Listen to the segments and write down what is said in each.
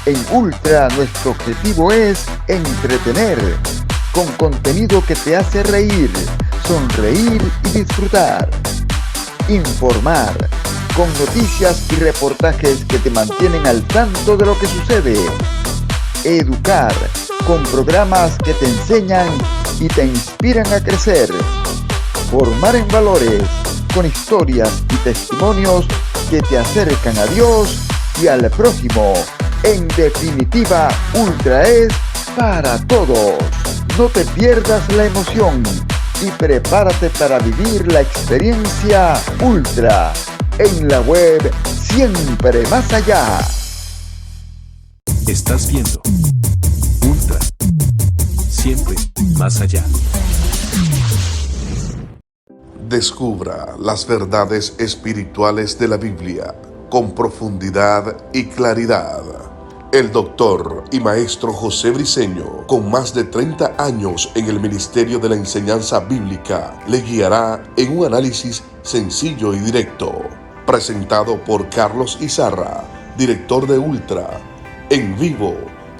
En Ultra nuestro objetivo es entretener, con contenido que te hace reír, sonreír y disfrutar. Informar, con noticias y reportajes que te mantienen al tanto de lo que sucede. Educar, con programas que te enseñan y te inspiran a crecer. Formar en valores, con historias y testimonios que te acercan a Dios y al prójimo. En definitiva, Ultra es para todos. No te pierdas la emoción y prepárate para vivir la experiencia Ultra en la web Siempre Más Allá. Estás viendo Ultra, Siempre Más Allá. Descubra las verdades espirituales de la Biblia con profundidad y claridad. El doctor y maestro José Briceño, con más de 30 años en el Ministerio de la Enseñanza Bíblica, le guiará en un análisis sencillo y directo. Presentado por Carlos Izarra, director de Ultra, en vivo,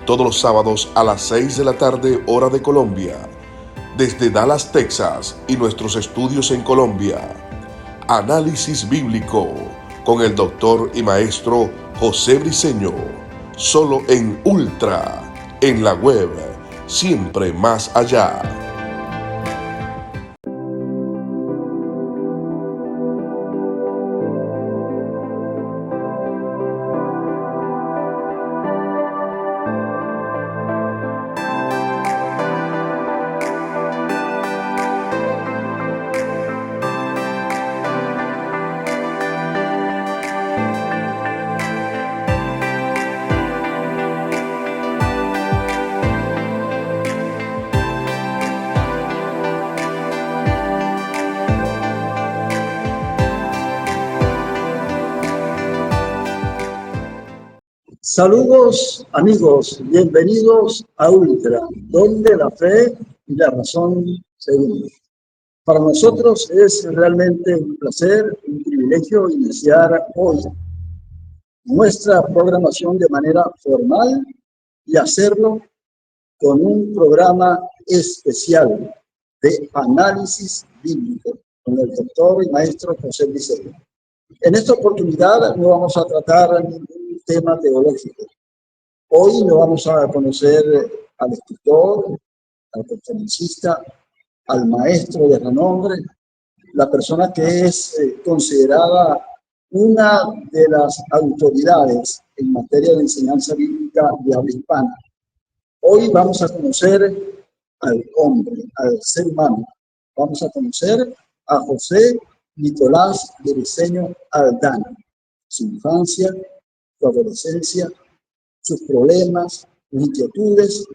todos los sábados a las 6 de la tarde, hora de Colombia. Desde Dallas, Texas, y nuestros estudios en Colombia. Análisis Bíblico, con el doctor y maestro José Briceño. Solo en Ultra, en la web Siempre Más Allá. Saludos amigos, bienvenidos a Ultra, donde la fe y la razón se unen. Para nosotros es realmente un placer, un privilegio iniciar hoy nuestra programación de manera formal y hacerlo con un programa especial de análisis bíblico con el doctor y maestro José Briceño. En esta oportunidad no vamos a tratar ningún tema teológico. Hoy no vamos a conocer al escritor, al conferencista, al maestro de renombre, la persona que es considerada una de las autoridades en materia de enseñanza bíblica de habla hispana. Hoy vamos a conocer al hombre, al ser humano. Vamos a conocer a José Nicolás de Briceño Aldana, su infancia, su adolescencia, sus problemas, sus inquietudes,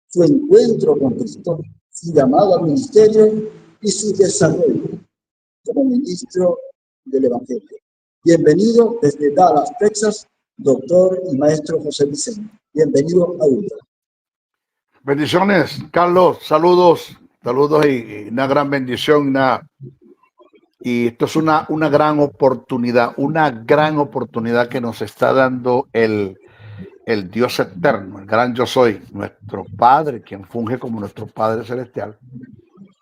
su encuentro con Cristo, su llamado al ministerio y su desarrollo como ministro del Evangelio. Bienvenido desde Dallas, Texas, doctor y maestro José Briceño. Bienvenido a Ultra. Bendiciones, Carlos. Saludos y una gran bendición. Y esto es una gran oportunidad que nos está dando el Dios eterno, el gran yo soy, nuestro Padre, quien funge como nuestro Padre celestial.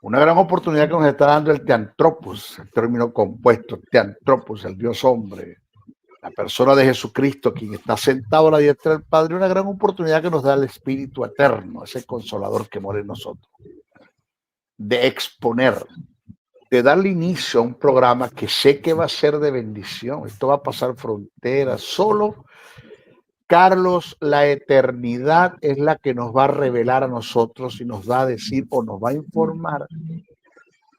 Una gran oportunidad que nos está dando el Theanthropos, el término compuesto, Theanthropos, el Dios hombre, la persona de Jesucristo, quien está sentado a la diestra del Padre. Una gran oportunidad que nos da el Espíritu eterno, ese consolador que mora en nosotros, de exponer, de darle inicio a un programa que sé que va a ser de bendición. Esto va a pasar fronteras. Solo, Carlos, la eternidad es la que nos va a revelar a nosotros y nos va a decir o nos va a informar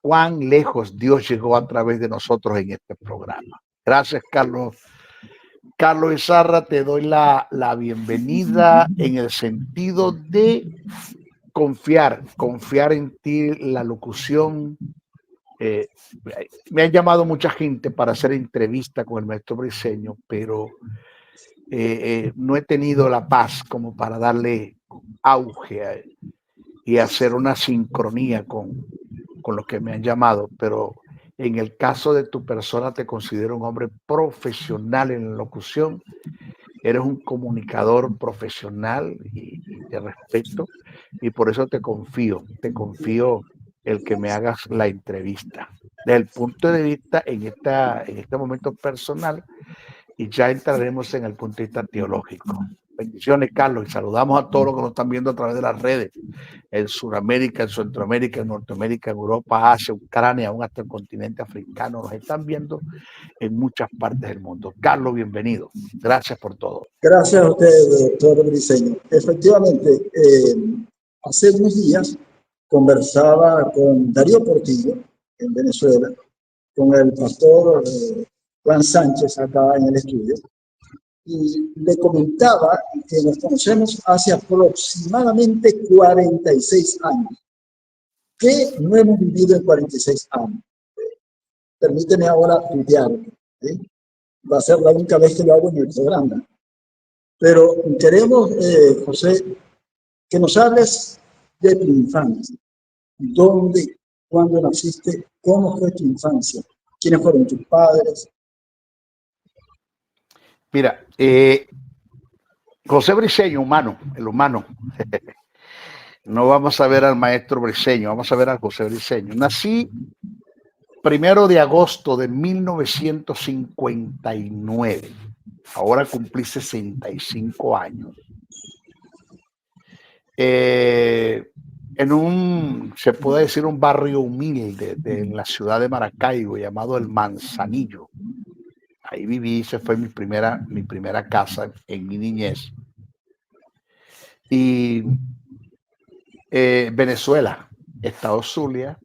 cuán lejos Dios llegó a través de nosotros en este programa. Gracias, Carlos. Carlos Izarra, te doy la bienvenida en el sentido de confiar en ti, la locución. Me han llamado mucha gente para hacer entrevista con el maestro Briceño, pero no he tenido la paz como para darle auge y hacer una sincronía con lo que me han llamado. Pero en el caso de tu persona, te considero un hombre profesional en la locución. Eres un comunicador profesional y de respeto, y por eso te confío el que me hagas la entrevista. Desde el punto de vista en este momento personal, y ya entraremos en el punto de vista teológico. Bendiciones, Carlos, y saludamos a todos los que nos están viendo a través de las redes, en Sudamérica, en Centroamérica, en Norteamérica, en Europa, Asia, Ucrania, aún hasta el continente africano. Nos están viendo en muchas partes del mundo. Carlos, bienvenido. Gracias por todo. Gracias a usted, doctor Briceño. Efectivamente, hace unos días conversaba con Darío Portillo en Venezuela, con el pastor Juan Sánchez acá en el estudio, y le comentaba que nos conocemos hace aproximadamente 46 años. ¿Qué no hemos vivido en 46 años? Permíteme ahora tutear, ¿sí? Va a ser la única vez que lo hago en el programa. Pero queremos, José, que nos hables de tu infancia. ¿Dónde, cuándo naciste? ¿Cómo fue tu infancia? ¿Quiénes fueron tus padres? Mira, José Briceño, el humano. No vamos a ver al maestro Briceño, vamos a ver al José Briceño. Nací 1 de agosto de 1959. Ahora cumplí 65 años. En se puede decir, un barrio humilde de la ciudad de Maracaibo llamado El Manzanillo. Ahí viví, esa fue mi primera casa en mi niñez. Y Venezuela, Estado Zulia.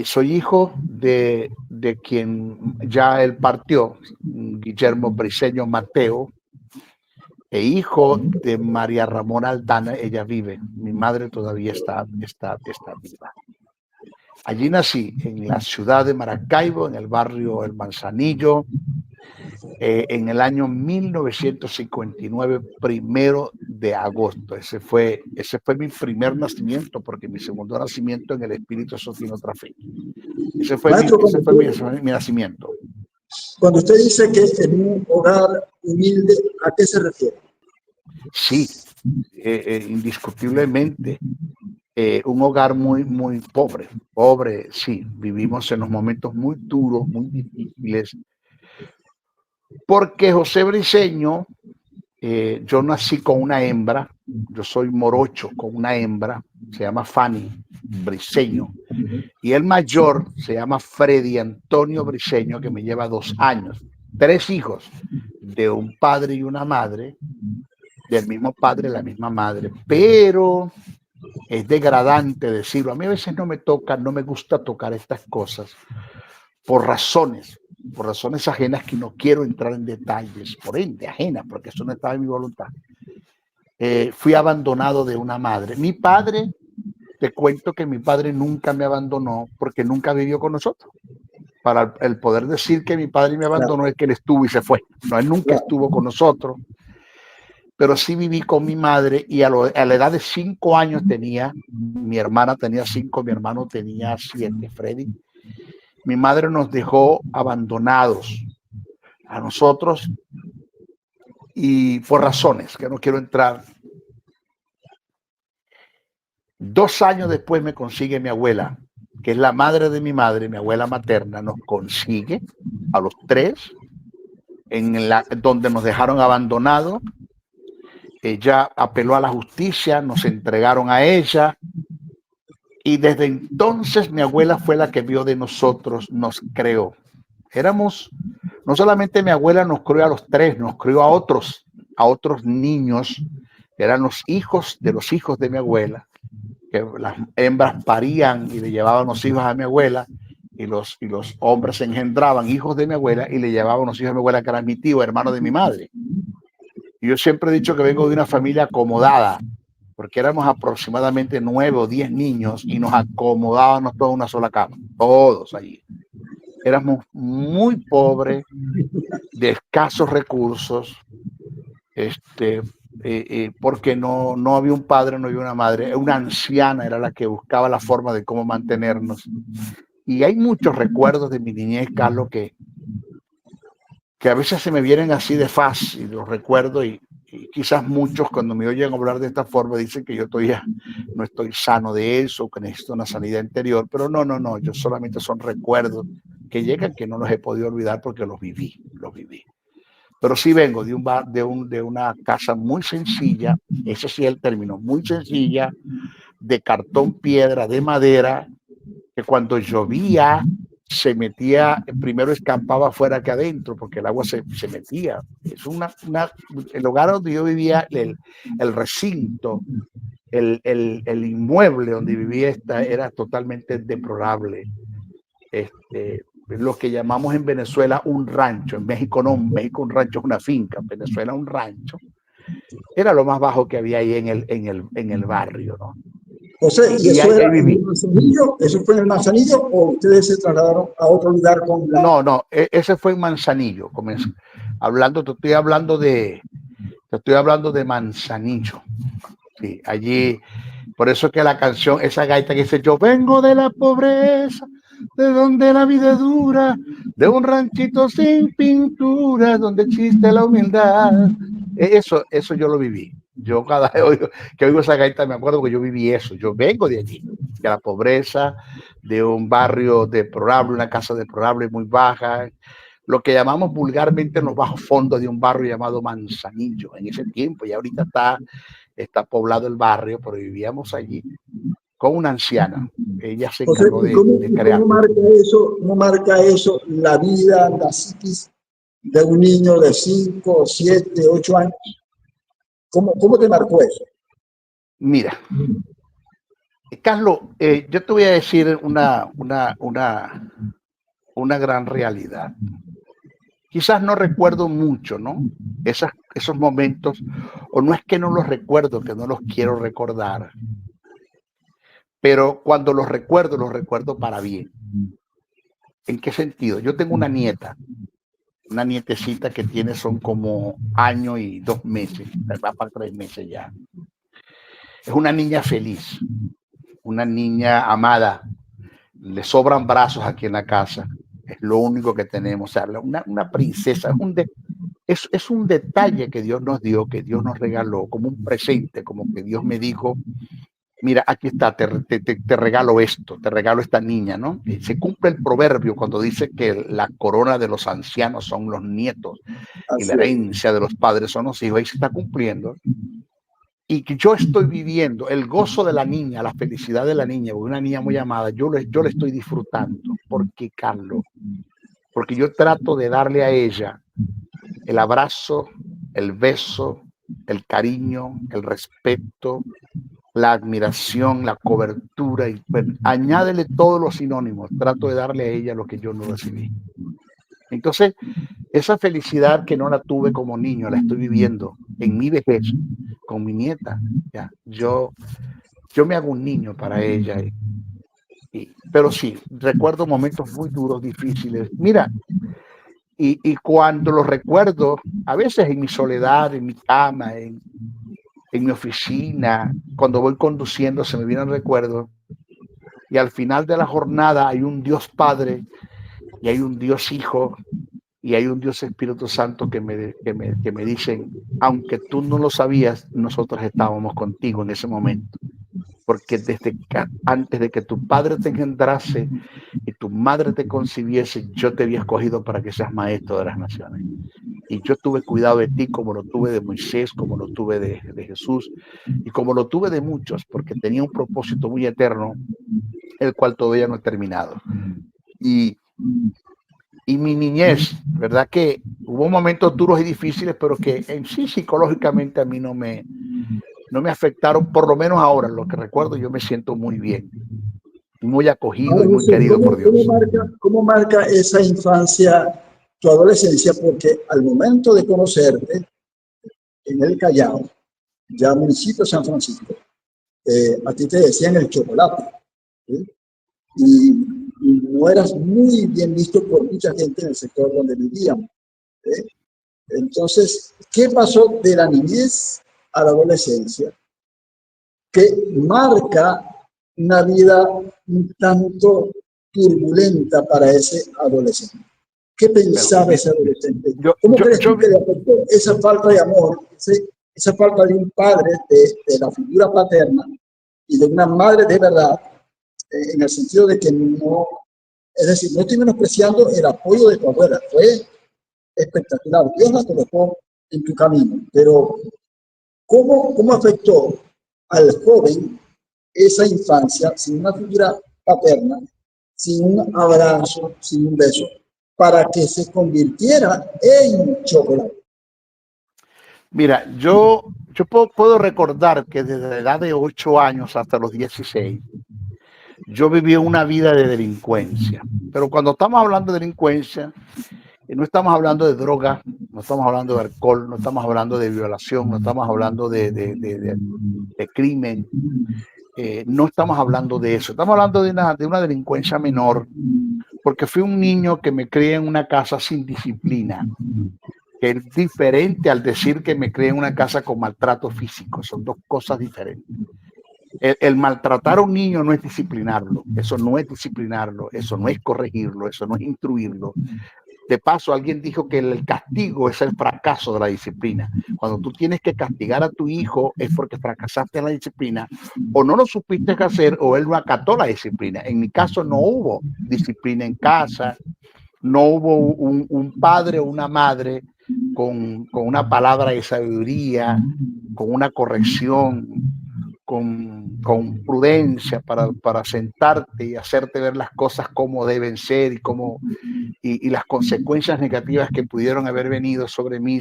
Soy hijo de quien ya él partió, Guillermo Briceño Mateo, e hijo de María Ramona Aldana. Ella vive, mi madre todavía está viva. Allí nací, en la ciudad de Maracaibo, en el barrio El Manzanillo, en el año 1959, 1 de agosto. Ese fue mi primer nacimiento, porque mi segundo nacimiento en el espíritu, eso tiene otra fe. Ese fue mi nacimiento. Cuando usted dice que en un hogar humilde, ¿a qué se refiere? Sí, indiscutiblemente. Un hogar muy, muy pobre, sí. Vivimos en los momentos muy duros, muy difíciles, porque José Briceño, yo nací con una hembra, yo soy morocho con una hembra, se llama Fanny Briceño, y el mayor se llama Freddy Antonio Briceño, que me lleva 2 años. 3 hijos, de un padre y una madre, del mismo padre, la misma madre, pero es degradante decirlo. A mí a veces no me gusta tocar estas cosas por razones ajenas, que no quiero entrar en detalles, por ende ajenas, porque eso no estaba en mi voluntad. Fui abandonado de una madre. Mi padre, te cuento que mi padre nunca me abandonó, porque nunca vivió con nosotros. Para el poder decir que mi padre me abandonó, es que él estuvo y se fue. No, él nunca estuvo con nosotros. Pero sí viví con mi madre, y a la edad de 5 años mi hermana tenía 5, mi hermano tenía 7, Freddy. Mi madre nos dejó abandonados a nosotros, y por razones que no quiero entrar. 2 años después me consigue mi abuela, que es la madre de mi madre, mi abuela materna, nos consigue a los 3 donde nos dejaron abandonados. Ella apeló a la justicia, nos entregaron a ella, y desde entonces mi abuela fue la que vio de nosotros, nos creó. No solamente mi abuela nos crió a los 3, nos crió a otros niños, que eran los hijos de mi abuela, que las hembras parían y le llevaban los hijos a mi abuela, y los hombres engendraban hijos de mi abuela y le llevaban los hijos a mi abuela, que era mi tío, hermano de mi madre. Y yo siempre he dicho que vengo de una familia acomodada, porque éramos aproximadamente 9 o 10 niños y nos acomodábamos todos en una sola cama, todos allí. Éramos muy pobres, de escasos recursos, porque no había un padre, no había una madre. Una anciana era la que buscaba la forma de cómo mantenernos. Y hay muchos recuerdos de mi niñez, Carlos, que que a veces se me vienen así de fácil, los recuerdo y quizás muchos cuando me oyen hablar de esta forma dicen que yo todavía no estoy sano de eso, que necesito una sanidad interior, pero no, yo solamente son recuerdos que llegan que no los he podido olvidar porque los viví. Pero sí vengo de una casa muy sencilla, ese sí es el término, muy sencilla, de cartón, piedra, de madera, que cuando llovía se metía, primero escampaba afuera que adentro, porque el agua se metía. Es el hogar donde yo vivía, el recinto, el inmueble donde vivía era totalmente deplorable. Lo que llamamos en Venezuela un rancho, en México no, en México un rancho es una finca, en Venezuela un rancho, era lo más bajo que había ahí en el barrio, ¿no? José, ¿y eso ahí era en viví. el Manzanillo? ¿Eso fue en el Manzanillo o ustedes se trasladaron a otro lugar con la... No, ese fue en Manzanillo. Te estoy hablando de Manzanillo. Sí, allí, por eso es que la canción, esa gaita que dice, yo vengo de la pobreza, de donde la vida es dura, de un ranchito sin pintura, donde existe la humildad. Eso yo lo viví. Yo cada vez que oigo esa gaita me acuerdo que yo viví eso. Yo vengo de allí, de la pobreza, de un barrio deplorable, una casa deplorable muy baja, lo que llamamos vulgarmente en los bajos fondos de un barrio llamado Manzanillo en ese tiempo, y ahorita está poblado el barrio, pero vivíamos allí con una anciana. Ella se José, encargó ¿y de crear. cómo marca eso la vida, la psiquis de un niño de 5, 7, 8 años? ¿Cómo te marcó eso? Mira, Carlos, yo te voy a decir una gran realidad. Quizás no recuerdo mucho, ¿no? Esos momentos, o no es que no los recuerdo, que no los quiero recordar, pero cuando los recuerdo para bien. ¿En qué sentido? Yo tengo una nietecita que son como año y 2 meses, va para 3 meses ya. Es una niña feliz, una niña amada, le sobran brazos aquí en la casa, es lo único que tenemos, o sea, una princesa, es un detalle que Dios nos dio, que Dios nos regaló, como un presente, como que Dios me dijo, mira, aquí está, te regalo esto, te regalo esta niña, ¿no? Y se cumple el proverbio cuando dice que la corona de los ancianos son los nietos y la Así es. herencia de los padres son los hijos, ahí se está cumpliendo. Y que yo estoy viviendo el gozo de la niña, la felicidad de la niña, porque una niña muy amada, yo le estoy disfrutando. ¿Por qué, Carlos? Porque yo trato de darle a ella el abrazo, el beso, el cariño, el respeto, la admiración, la cobertura, y pues, añádele todos los sinónimos. Trato de darle a ella lo que yo no recibí. Entonces, esa felicidad que no la tuve como niño, la estoy viviendo en mi vejez con mi nieta. Ya, yo me hago un niño para ella. Pero sí, recuerdo momentos muy duros, difíciles. Mira, y cuando los recuerdo, a veces en mi soledad, en mi cama, en mi oficina, cuando voy conduciendo, se me vienen recuerdos. Y al final de la jornada hay un Dios Padre y hay un Dios Hijo y hay un Dios Espíritu Santo que me dicen, aunque tú no lo sabías, nosotros estábamos contigo en ese momento. Porque antes de que tu padre te engendrase y tu madre te concibiese, yo te había escogido para que seas maestro de las naciones. Y yo tuve cuidado de ti como lo tuve de Moisés, como lo tuve de Jesús y como lo tuve de muchos, porque tenía un propósito muy eterno, el cual todavía no he terminado. Y mi niñez, ¿verdad? Que hubo momentos duros y difíciles, pero que en sí psicológicamente a mí no me afectaron, por lo menos ahora, lo que recuerdo, yo me siento muy bien, muy acogido Ahora, y muy José, querido por Dios. ¿cómo marca esa infancia, tu adolescencia? Porque al momento de conocerte en el Callao, ya municipio de San Francisco, a ti te decían el chocolate, ¿sí? Y no eras muy bien visto por mucha gente en el sector donde vivíamos, ¿sí? Entonces, ¿qué pasó de la niñez a la adolescencia que marca una vida un tanto turbulenta para ese adolescente? ¿Qué pensaba ese adolescente? ¿Cómo crees tú que le afectó esa falta de amor, esa falta de un padre, de la figura paterna y de una madre de verdad, en el sentido de que no, es decir, no estoy menospreciando el apoyo de tu abuela, fue espectacular, Dios la colocó en tu camino, pero ¿cómo afectó al joven esa infancia sin una figura paterna, sin un abrazo, sin un beso, para que se convirtiera en chocolate? Mira, yo puedo recordar que desde la edad de 8 años hasta los 16, yo viví una vida de delincuencia. Pero cuando estamos hablando de delincuencia, no estamos hablando de droga, no estamos hablando de alcohol, no estamos hablando de violación, no estamos hablando de crimen, no estamos hablando de eso. Estamos hablando de una delincuencia menor, porque fui un niño que me crié en una casa sin disciplina, que es diferente al decir que me crié en una casa con maltrato físico. Son dos cosas diferentes. El maltratar a un niño no es disciplinarlo, eso no es disciplinarlo, eso no es corregirlo, eso no es instruirlo. De paso, alguien dijo que el castigo es el fracaso de la disciplina. Cuando tú tienes que castigar a tu hijo es porque fracasaste en la disciplina, o no lo supiste hacer, o él no acató la disciplina. En mi caso no hubo disciplina en casa, no hubo un padre o una madre con una palabra de sabiduría, con una corrección, con prudencia para sentarte y hacerte ver las cosas como deben ser y las consecuencias negativas que pudieron haber venido sobre mí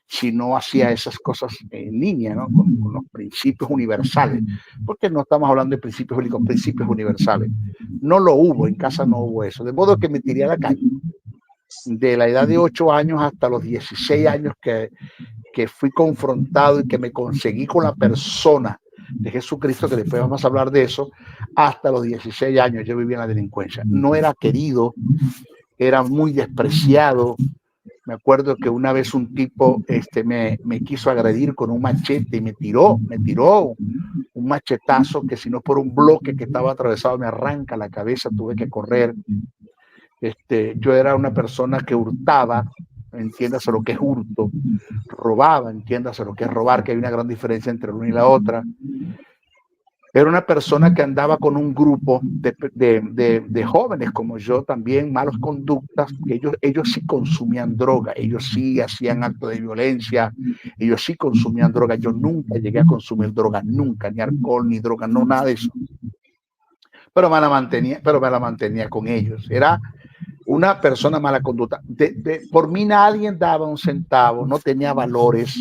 si no hacía esas cosas en línea, ¿no? Con los principios universales, porque no estamos hablando de principios bíblicos, principios universales. No lo hubo, en casa no hubo eso, de modo que me tiré a la calle. De la edad de 8 años hasta los 16 años que fui confrontado y que me conseguí con la persona de Jesucristo, que después vamos a hablar de eso, hasta los 16 años yo vivía en la delincuencia. No era querido, era muy despreciado. Me acuerdo que una vez un tipo me quiso agredir con un machete y me tiró un machetazo que si no por un bloque que estaba atravesado me arranca la cabeza, tuve que correr. Yo era una persona que hurtaba, entiéndase lo que es hurto, robaba, entiéndase lo que es robar, que hay una gran diferencia entre la una y la otra. Era una persona que andaba con un grupo de jóvenes como yo también, malos conductas, que ellos sí consumían droga, ellos sí hacían actos de violencia, ellos sí consumían droga. Yo nunca llegué a consumir droga, nunca, ni alcohol, ni droga, no, nada de eso. Pero me la mantenía con ellos. Era una persona mala conducta. Por mí nadie daba un centavo, no tenía valores.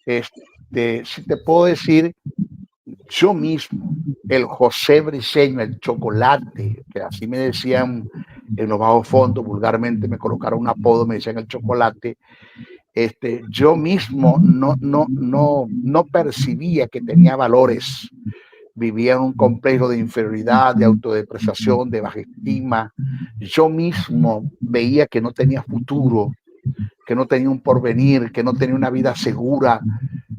Si te puedo decir, yo mismo, el José Briceño, el chocolate, que así me decían en los bajos fondos, vulgarmente me colocaron un apodo, me decían el chocolate. Yo mismo no percibía que tenía valores. Vivía en un complejo de inferioridad, de autodepreciación, de baja estima. Yo mismo veía que no tenía futuro, que no tenía un porvenir, que no tenía una vida segura.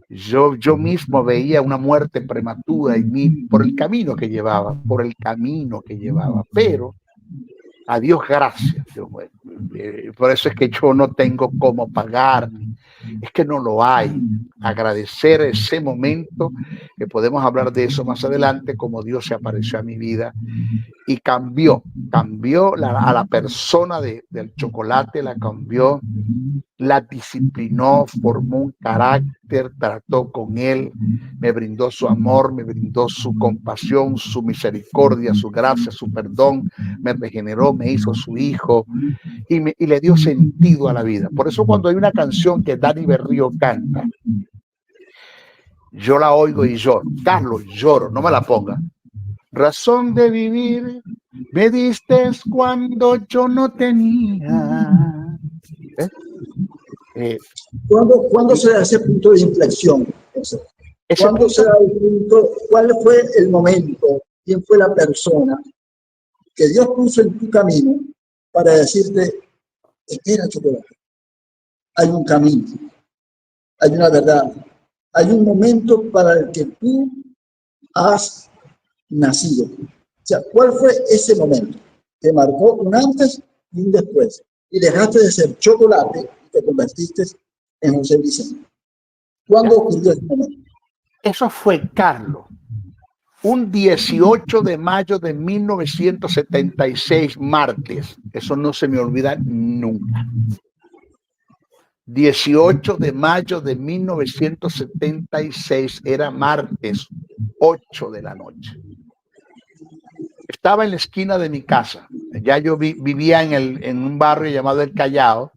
Yo mismo veía una muerte prematura en mí por el camino que llevaba, pero a Dios gracias. Por eso es que yo no tengo cómo pagar, es que no lo hay. Agradecer ese momento, que podemos hablar de eso más adelante, como Dios se apareció a mi vida y cambió a la persona del chocolate, la cambió, la disciplinó, formó un carácter, trató con él, me brindó su amor, me brindó su compasión, su misericordia, su gracia, su perdón, me regeneró, me hizo su hijo y le dio sentido a la vida. Por eso cuando hay una canción que Dani Berrío canta, yo la oigo y lloro. Carlos, lloro, no me la ponga. Razón de vivir me diste cuando yo no tenía. ¿Cuándo se da ese punto de inflexión? ¿Cuándo se da el punto? ¿Cuál fue el momento? ¿Quién fue la persona que Dios puso en tu camino para decirte, espera, chocolate? Hay un camino, hay una verdad, hay un momento para el que tú has nacido. O sea, ¿cuál fue ese momento que marcó un antes y un después? y dejaste de ser Chocolate y te convertiste en José Briceño. ¿Cuándo ocurrió este momento? Eso fue, Carlos, un 18 de mayo de 1976, martes. Eso no se me olvida nunca. 18 de mayo de 1976, era martes, 8 de la noche. Estaba en la esquina de mi casa. Ya yo vivía en un barrio llamado El Callao,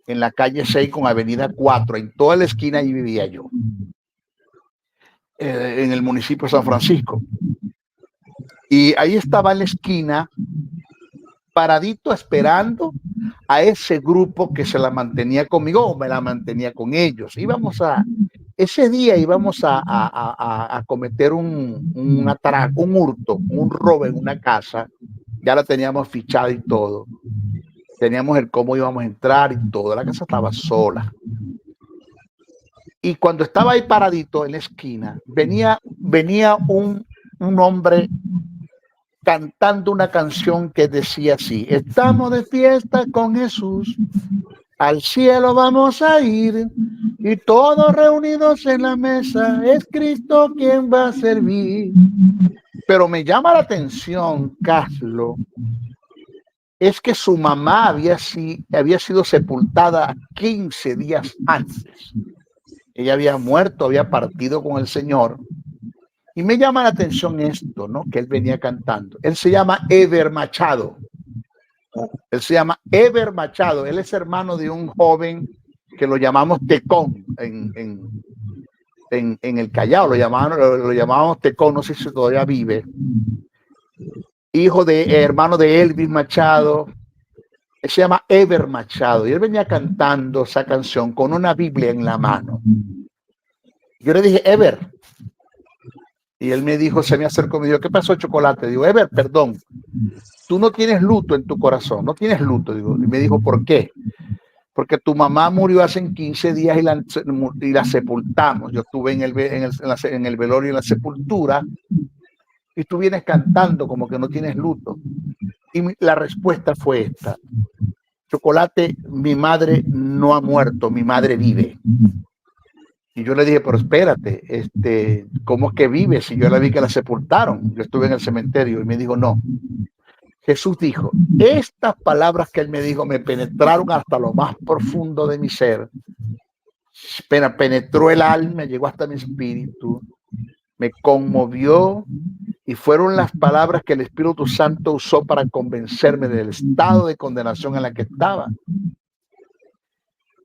en la calle 6 con avenida 4. En toda la esquina ahí vivía yo, en el municipio de San Francisco. Y ahí estaba en la esquina, paradito, esperando a ese grupo que se la mantenía conmigo o me la mantenía con ellos. Ese día íbamos a cometer un atraco, un hurto, un robo en una casa. Ya la teníamos fichada y todo. Teníamos el cómo íbamos a entrar y todo. La casa estaba sola. Y cuando estaba ahí paradito en la esquina, venía un hombre cantando una canción que decía así: estamos de fiesta con Jesús, al cielo vamos a ir, y todos reunidos en la mesa, es Cristo quien va a servir. Pero me llama la atención, Carlos, es que su mamá había sido sepultada 15 días antes. Ella había muerto, había partido con el Señor. Y me llama la atención esto, ¿no? Que él venía cantando. Él se llama Eber Machado. Él se llama Eber Machado. Él es hermano de un joven que lo llamamos Tecón en El Callao. Lo llamábamos Tecón, no sé si todavía vive. Hermano de Elvis Machado. Él se llama Eber Machado. Y él venía cantando esa canción con una Biblia en la mano. Yo le dije, Eber. Y él me dijo, se me acercó, me dijo, ¿qué pasó, Chocolate? Digo, Eber, perdón, tú no tienes luto en tu corazón, no tienes luto. Digo, y me dijo, ¿por qué? Porque tu mamá murió hace 15 días y la sepultamos. Yo estuve en el velorio y en la sepultura, y tú vienes cantando como que no tienes luto. Y la respuesta fue esta: Chocolate, mi madre no ha muerto, mi madre vive. Y yo le dije, pero espérate, ¿cómo es que vive? Si yo la vi que la sepultaron, yo estuve en el cementerio. Y me dijo, no. Jesús dijo, estas palabras que él me dijo me penetraron hasta lo más profundo de mi ser. Penetró el alma, llegó hasta mi espíritu, me conmovió, y fueron las palabras que el Espíritu Santo usó para convencerme del estado de condenación en la que estaba.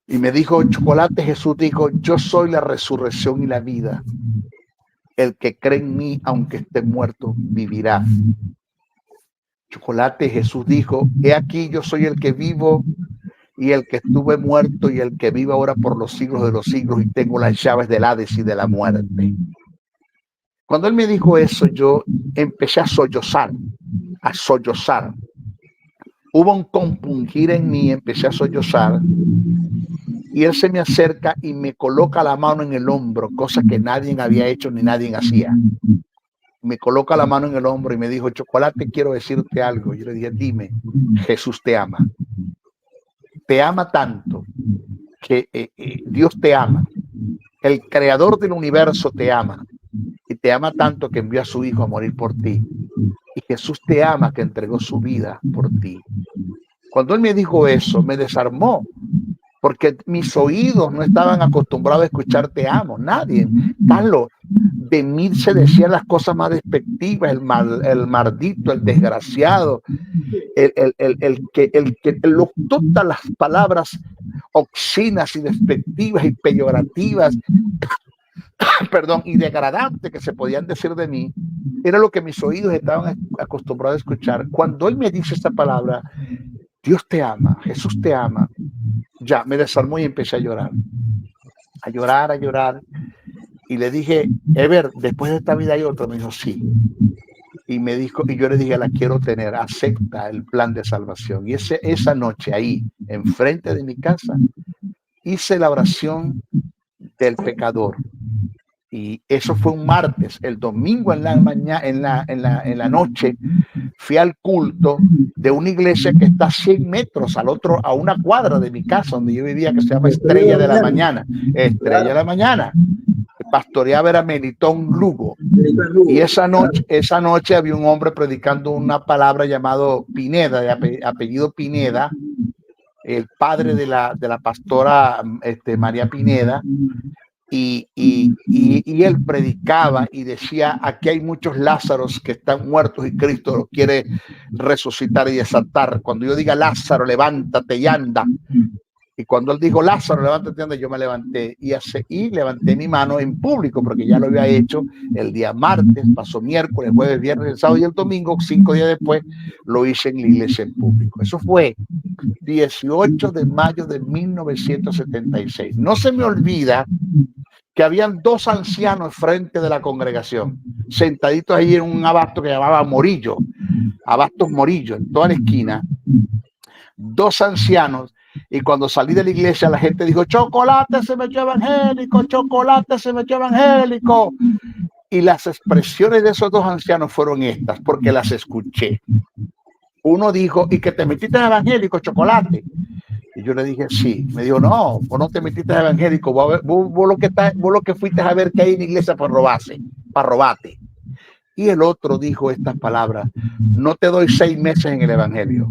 Y me dijo, Chocolate, Jesús dijo, yo soy la resurrección y la vida. El que cree en mí, aunque esté muerto, vivirá. Chocolate, Jesús dijo, he aquí yo soy el que vivo y el que estuve muerto y el que vive ahora por los siglos de los siglos, y tengo las llaves del Hades y de la muerte. Cuando él me dijo eso, yo empecé a sollozar. Hubo un compungir en mí, empecé a sollozar. Y él se me acerca y me coloca la mano en el hombro, cosa que nadie había hecho ni nadie hacía. Me coloca la mano en el hombro y me dijo, Chocolate, quiero decirte algo. Yo le dije, dime. Jesús te ama. Te ama tanto que Dios te ama. El creador del universo te ama. Y te ama tanto que envió a su hijo a morir por ti. Y Jesús te ama, que entregó su vida por ti. Cuando él me dijo eso, me desarmó, porque mis oídos no estaban acostumbrados a escuchar te amo. Nadie. Carlos, de mí se decían las cosas más despectivas, el maldito, el desgraciado, todas las palabras obscenas y despectivas y peyorativas, perdón, y degradantes que se podían decir de mí, era lo que mis oídos estaban acostumbrados a escuchar. Cuando él me dice esta palabra, Dios te ama, Jesús te ama, ya me desarmó y empecé a llorar. Y le dije, Eber, después de esta vida hay otra. Me dijo, sí. Y me dijo, y yo le dije, la quiero tener, acepta el plan de salvación. Y esa noche ahí, enfrente de mi casa, hice la oración del pecador. Y eso fue un martes. El domingo en la mañana, en la noche, fui al culto de una iglesia que está a 100 metros a una cuadra de mi casa, donde yo vivía, que se llama Estrella de la Mañana. Estrella de la Mañana. Pastoreaba era Melitón Lugo. Y esa noche había un hombre predicando una palabra llamado Pineda, de apellido Pineda, el padre de la pastora María Pineda. Y él predicaba y decía: aquí hay muchos Lázaros que están muertos y Cristo los quiere resucitar y desatar. Cuando yo diga Lázaro, levántate y anda. Y cuando él dijo Lázaro, levántate y anda, yo me levanté y levanté mi mano en público, porque ya lo había hecho el día martes, pasó miércoles, jueves, viernes, el sábado y el domingo. 5 días después lo hice en la iglesia en público. Eso fue 18 de mayo de 1976. No se me olvida que habían 2 ancianos frente de la congregación, sentaditos ahí en un abasto que llamaba Morillo, Abastos Morillo, en toda la esquina. 2 ancianos. Y cuando salí de la iglesia, la gente dijo: chocolate se metió evangélico, chocolate se metió evangélico. Y las expresiones de esos 2 ancianos fueron estas, porque las escuché. Uno dijo: ¿y que te metiste evangélico, chocolate? Y yo le dije: sí. Me dijo: no, vos no te metiste evangélico, vos lo que fuiste a ver que hay en la iglesia para robarte. Y el otro dijo estas palabras: no te doy 6 meses en el evangelio.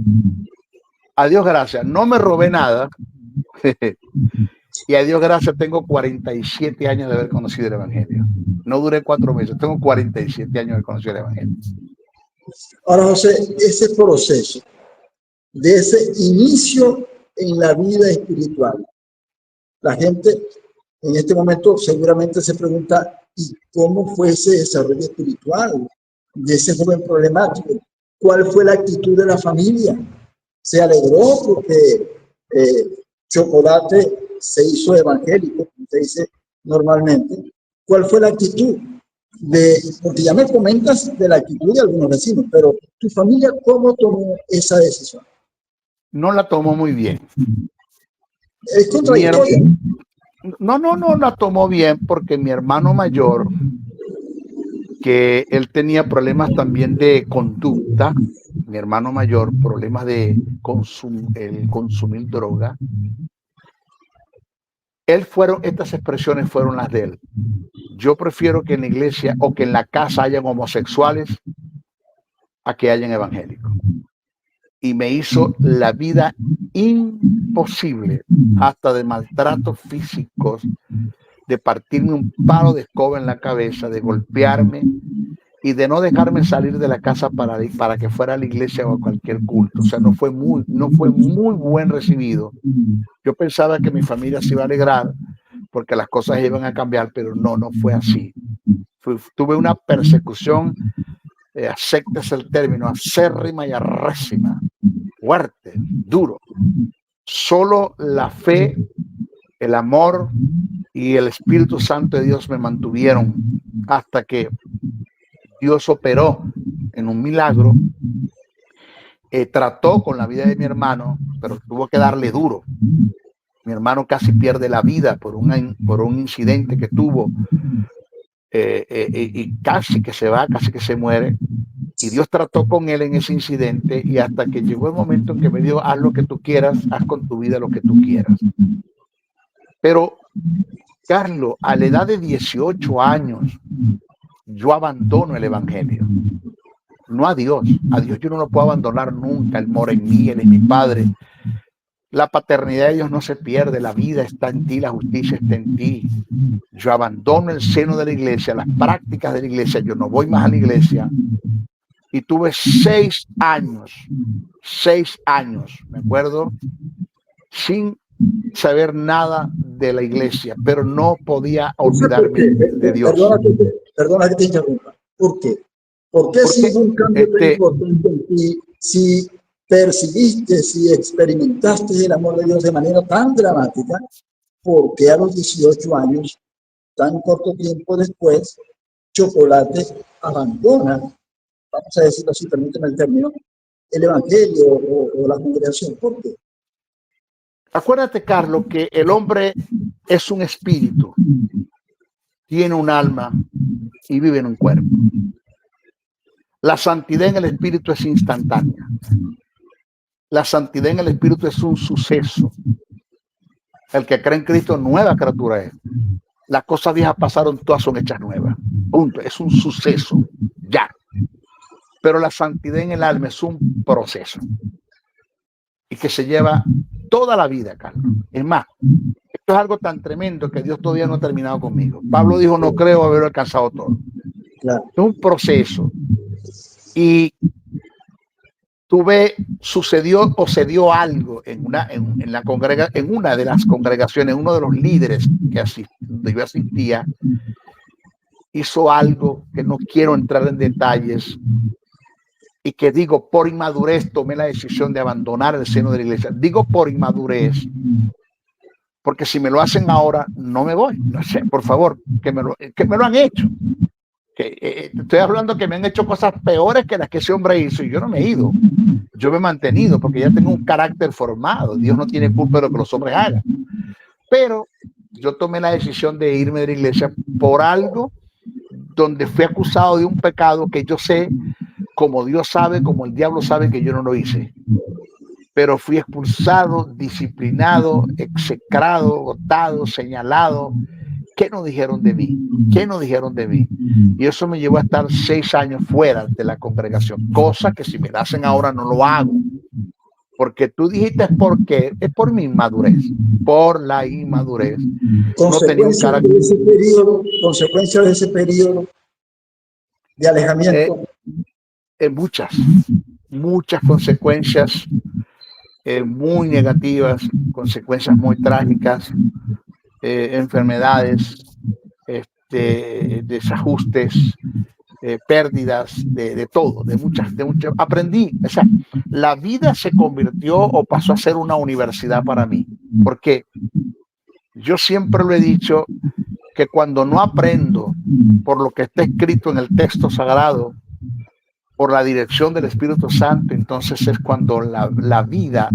A Dios gracias, no me robé nada. Y a Dios gracias, tengo 47 años de haber conocido el evangelio. No duré 4 meses, tengo 47 años de haber conocido el evangelio. Ahora, José, ese proceso de ese inicio en la vida espiritual, la gente en este momento seguramente se pregunta: ¿y cómo fue ese desarrollo espiritual de ese joven problemático? ¿Cuál fue la actitud de la familia? ¿Se alegró porque Chocolate se hizo evangélico, como se dice normalmente? ¿Cuál fue la actitud? Porque ya me comentas de la actitud de algunos vecinos, pero tu familia, ¿cómo tomó esa decisión? No la tomó muy bien. Es contradictoria. No la tomó bien, porque mi hermano mayor, que él tenía problemas también de conducta, mi hermano mayor, problemas de consumir droga, estas expresiones fueron las de él: yo prefiero que en la iglesia o que en la casa hayan homosexuales a que hayan evangélicos. Y me hizo la vida imposible, hasta de maltratos físicos, de partirme un palo de escoba en la cabeza, de golpearme y de no dejarme salir de la casa para que fuera a la iglesia o a cualquier culto. O sea, no fue muy buen recibido. Yo pensaba que mi familia se iba a alegrar porque las cosas iban a cambiar, pero no fue así. Tuve una persecución, acéptese el término, acérrima y arrésima, fuerte, duro. Solo la fe, el amor y el Espíritu Santo de Dios me mantuvieron hasta que Dios operó en un milagro. Trató con la vida de mi hermano, pero tuvo que darle duro. Mi hermano casi pierde la vida por un incidente que tuvo, y casi que se muere. Y Dios trató con él en ese incidente, y hasta que llegó el momento en que me dijo: haz lo que tú quieras, haz con tu vida lo que tú quieras. Pero, Carlos, a la edad de 18 años, yo abandono el evangelio. No a Dios. A Dios yo no lo puedo abandonar nunca. Él mora en mí, Él es mi Padre. La paternidad de Dios no se pierde, la vida está en ti, la justicia está en ti. Yo abandono el seno de la iglesia, las prácticas de la iglesia, yo no voy más a la iglesia. Y tuve 6 años, me acuerdo, sin saber nada de la iglesia, pero no podía olvidarme de Dios. Perdona que te interrumpa. ¿Por qué? ¿Por qué si hubo un cambio tan importante en ti, si percibiste, si experimentaste el amor de Dios de manera tan dramática, por qué a los 18 años, tan corto tiempo después, Chocolate abandona, vamos a decirlo así, permíteme el término, el evangelio o la congregación? ¿Por qué? Acuérdate, Carlos, que el hombre es un espíritu. tiene un alma y vive en un cuerpo. La santidad en el espíritu es instantánea. La santidad en el espíritu es un suceso. El que cree en Cristo, nueva criatura es. Las cosas viejas pasaron, todas son hechas nuevas. Punto. Es un suceso. Ya. Pero la santidad en el alma es un proceso. Y que se lleva toda la vida, Carlos. Es más, esto es algo tan tremendo que Dios todavía no ha terminado conmigo. Pablo dijo, no creo haber alcanzado todo. Claro. Es un proceso. Y sucedió o se dio algo en una de las congregaciones, uno de los líderes donde yo asistía, hizo algo que no quiero entrar en detalles y que digo, por inmadurez tomé la decisión de abandonar el seno de la iglesia. Digo por inmadurez, porque si me lo hacen ahora, no me voy. No sé, por favor, que me lo han hecho. Estoy hablando que me han hecho cosas peores que las que ese hombre hizo y yo no me he ido. Yo me he mantenido porque ya tengo un carácter formado. Dios no tiene culpa de lo que los hombres hagan. Pero yo tomé la decisión de irme de la iglesia por algo donde fui acusado de un pecado que yo sé, como Dios sabe, como el diablo sabe, que yo no lo hice. Pero fui expulsado, disciplinado, execrado, botado, señalado. ¿Qué nos dijeron de mí? ¿Qué nos dijeron de mí? Y eso me llevó a estar 6 años fuera de la congregación, cosa que si me la hacen ahora no lo hago. Porque tú dijiste por qué, es por mi inmadurez, por la inmadurez. No tenía un carácter. Consecuencias de ese periodo de alejamiento. Muchas consecuencias muy negativas, consecuencias muy trágicas. Enfermedades, desajustes, pérdidas, de todo, de muchas. Aprendí, o sea, la vida se convirtió o pasó a ser una universidad para mí, porque yo siempre lo he dicho que cuando no aprendo por lo que está escrito en el texto sagrado, por la dirección del Espíritu Santo, entonces es cuando la vida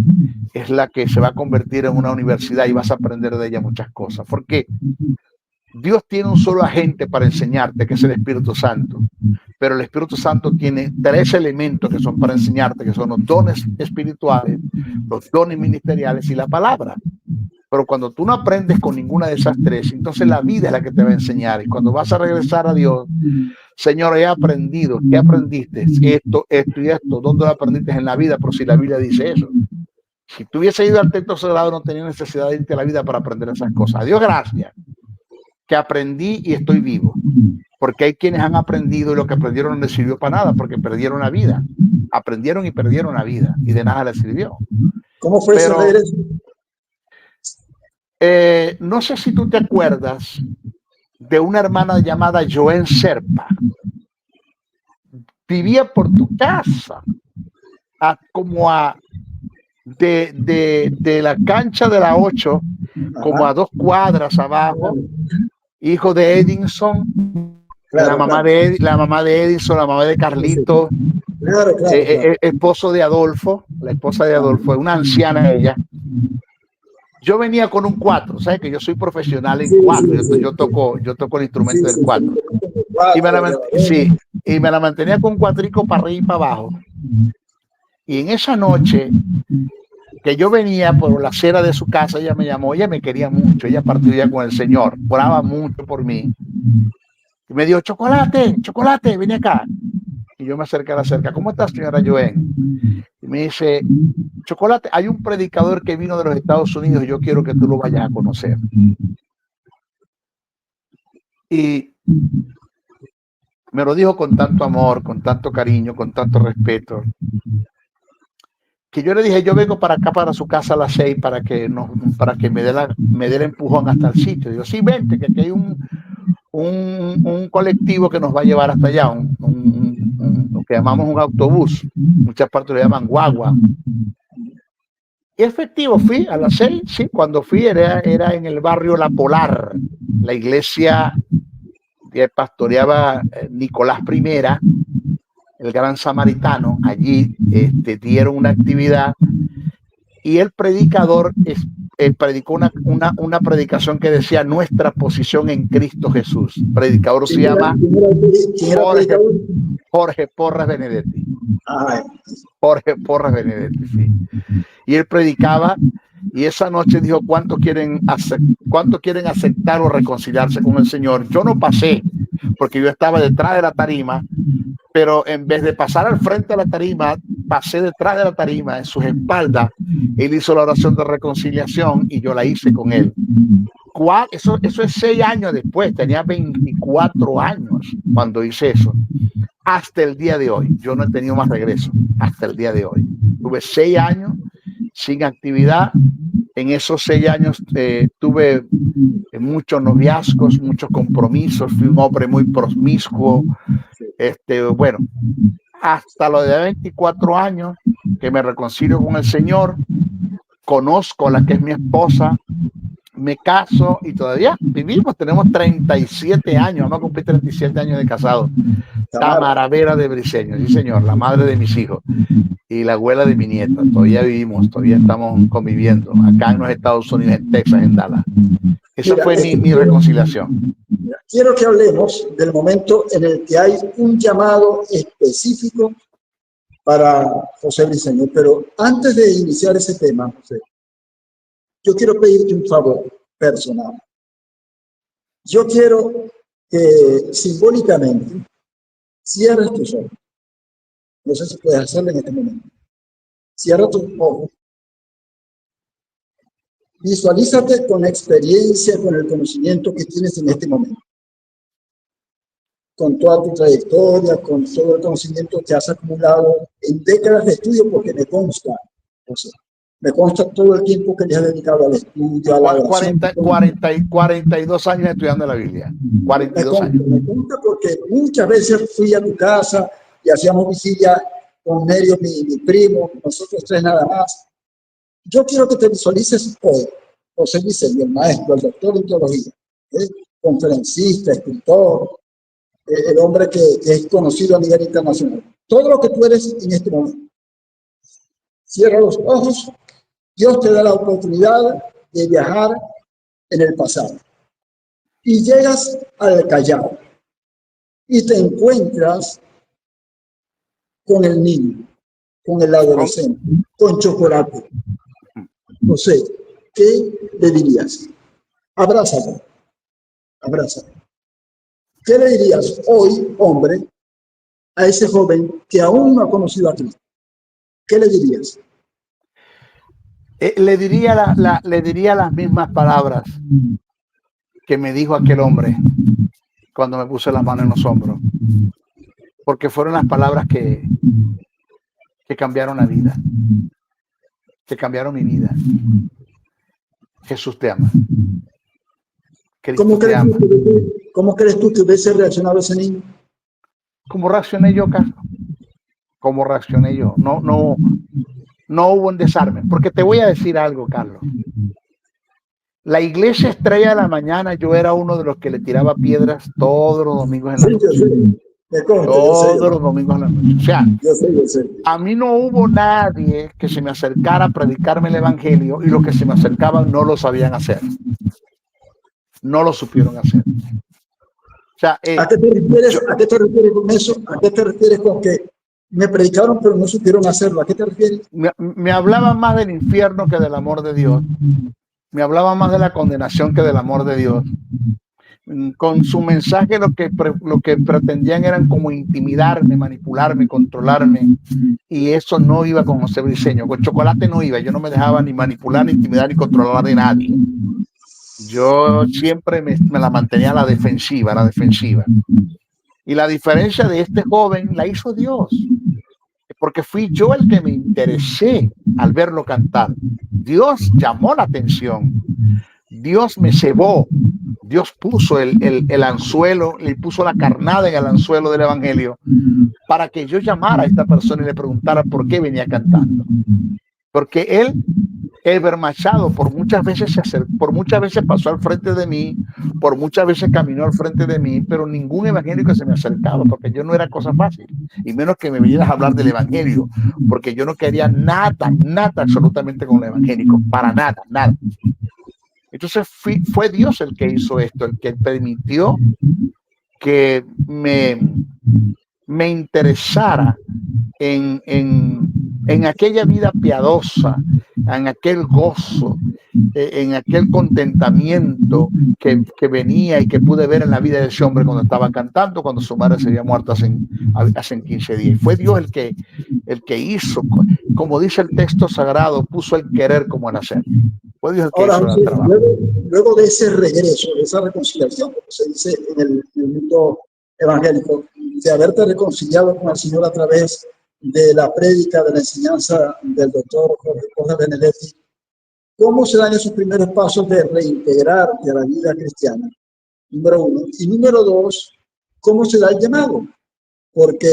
es la que se va a convertir en una universidad y vas a aprender de ella muchas cosas. Porque Dios tiene un solo agente para enseñarte, que es el Espíritu Santo. Pero el Espíritu Santo tiene 3 elementos que son para enseñarte, que son los dones espirituales, los dones ministeriales y la palabra. Pero cuando tú no aprendes con ninguna de esas 3, entonces la vida es la que te va a enseñar. Y cuando vas a regresar a Dios, Señor, he aprendido. ¿Qué aprendiste? Esto y esto. ¿Dónde lo aprendiste? En la vida. Pero si la Biblia dice eso. Si tú hubiese ido al texto sagrado, no tenía necesidad de irte a la vida para aprender esas cosas. A Dios gracias que aprendí y estoy vivo. Porque hay quienes han aprendido y lo que aprendieron no les sirvió para nada, porque perdieron la vida. Aprendieron y perdieron la vida y de nada les sirvió. ¿Cómo fue ese regreso? No sé si tú te acuerdas de una hermana llamada Joen Serpa. Vivía por tu casa, de la cancha de la 8, como a 2 cuadras abajo, hijo de Edinson, la mamá de Edinson, la mamá de Carlito, esposo de Adolfo, la esposa de Adolfo, una anciana ella. Yo venía con un 4, ¿sabes? Que yo soy profesional en 4, yo toco el instrumento del 4. Y me la mantenía con 4 para arriba y para abajo. Y en esa noche que yo venía por la acera de su casa, ella me llamó, ella me quería mucho, ella partió ya con el Señor, oraba mucho por mí. Y me dijo, chocolate, ven acá. Y yo me acerqué a la cerca. ¿Cómo estás, señora Joen? Y me dice, Chocolate, hay un predicador que vino de los Estados Unidos y yo quiero que tú lo vayas a conocer. Y me lo dijo con tanto amor, con tanto cariño, con tanto respeto, que yo le dije, yo vengo para acá, para su casa a las 6 para que me dé el empujón hasta el sitio. Digo, sí, vente, que aquí hay un colectivo que nos va a llevar hasta allá, lo que llamamos un autobús, muchas partes lo llaman guagua. Y efectivo, fui a las 6, sí, cuando fui era en el barrio La Polar, la iglesia que pastoreaba Nicolás I, el gran samaritano. Allí dieron una actividad y el predicador predicó una predicación que decía nuestra posición en Cristo Jesús. Predicador se llama Jorge Porras Benedetti. Jorge Porras Benedetti, sí. Y él predicaba, y esa noche dijo, ¿cuánto quieren aceptar o reconciliarse con el Señor? Yo no pasé, porque yo estaba detrás de la tarima, pero en vez de pasar al frente de la tarima, pasé detrás de la tarima, en sus espaldas. Él hizo la oración de reconciliación y yo la hice con él. Eso es 6 años después, tenía 24 años cuando hice eso. Hasta el día de hoy, yo no he tenido más regreso, hasta el día de hoy. Tuve 6 años sin actividad. En esos 6 años tuve muchos noviazgos, muchos compromisos, fui un hombre muy promiscuo. Bueno, hasta los de 24 años que me reconcilio con el Señor, conozco a la que es mi esposa, me caso y todavía vivimos, tenemos 37 años, vamos a cumplir 37 años de casado. Tamara Vera de Briceño, sí señor, la madre de mis hijos y la abuela de mi nieta. Todavía vivimos, todavía estamos conviviendo acá en los Estados Unidos, en Texas, en Dallas. Esa fue mi reconciliación. Quiero que hablemos del momento en el que hay un llamado específico para José Briceño, pero antes de iniciar ese tema, José, yo quiero pedirte un favor personal. Yo quiero que simbólicamente cierres tus ojos. No sé si puedes hacerlo en este momento. Cierra tus ojos. Visualízate con la experiencia, con el conocimiento que tienes en este momento. Con toda tu trayectoria, con todo el conocimiento que has acumulado en décadas de estudio, porque me consta, José. Me consta todo el tiempo que le has dedicado al estudio, a la oración. 42 años estudiando la Biblia. 42 años. Me consta porque muchas veces fui a tu casa y hacíamos vigilia con Nerio, mi primo, nosotros 3 nada más. Yo quiero que te visualices hoy, José Briceño, el maestro, el doctor en teología, conferencista, escritor, el hombre que es conocido a nivel internacional. Todo lo que tú eres en este momento. Cierra los ojos. Dios te da la oportunidad de viajar en el pasado. Y llegas al Callao. Y te encuentras con el niño, con el adolescente, con chocolate. José, ¿qué le dirías? Abrázalo. Abrázalo. ¿Qué le dirías hoy, hombre, a ese joven que aún no ha conocido a Cristo? ¿Qué le dirías? Le diría las mismas palabras que me dijo aquel hombre cuando me puse las manos en los hombros, porque fueron las palabras que cambiaron la vida, que cambiaron mi vida. Jesús te ama. Cristo te ama. ¿Cómo crees tú que hubiese reaccionado ese niño? ¿Cómo reaccioné yo, Carlos? ¿Cómo reaccioné yo? No hubo un desarme. Porque te voy a decir algo, Carlos. La iglesia Estrella de la Mañana, yo era uno de los que le tiraba piedras todos los domingos en la noche. Todos los domingos en la noche. O sea, a mí no hubo nadie que se me acercara a predicarme el evangelio y los que se me acercaban no lo sabían hacer. No lo supieron hacer. O sea, ¿A qué te refieres con eso? ¿A qué te refieres con que me predicaron pero no supieron hacerlo? ¿A qué te refieres? Me hablaban más del infierno que del amor de Dios. Me hablaban más de la condenación que del amor de Dios. Con su mensaje lo que pretendían eran como intimidarme, manipularme, controlarme, y eso no iba con José Briceño. Con Chocolate no iba. Yo no me dejaba ni manipular, ni intimidar, ni controlar de nadie. Yo siempre me la mantenía a la defensiva, Y la diferencia de este joven la hizo Dios, porque fui yo el que me interesé al verlo cantar. Dios llamó la atención. Dios me cebó. Dios puso el anzuelo, le puso la carnada en el anzuelo del evangelio para que yo llamara a esta persona y le preguntara por qué venía cantando. Porque él, Eber Machado, por muchas veces pasó al frente de mí, por muchas veces caminó al frente de mí, pero ningún evangélico se me acercaba, porque yo no era cosa fácil, y menos que me vinieras a hablar del evangelio, porque yo no quería nada absolutamente con el evangélico, para nada. Entonces fue Dios el que hizo esto, el que permitió que me interesara en aquella vida piadosa, en aquel gozo, en aquel contentamiento que venía y que pude ver en la vida de ese hombre cuando estaba cantando, cuando su madre se había muerto hace 15 días. Y fue Dios el que hizo, como dice el texto sagrado, puso el querer como el hacer. Fue Dios el que Ahora, hizo el trabajo. luego de ese regreso, de esa reconciliación, como se dice en el mundo evangélico, de haberte reconciliado con el Señor a través de la prédica, de la enseñanza del doctor Jorge Benedetti, ¿cómo se dan esos primeros pasos de reintegrarte a la vida cristiana? Número uno. Y número dos, ¿cómo se da el llamado? Porque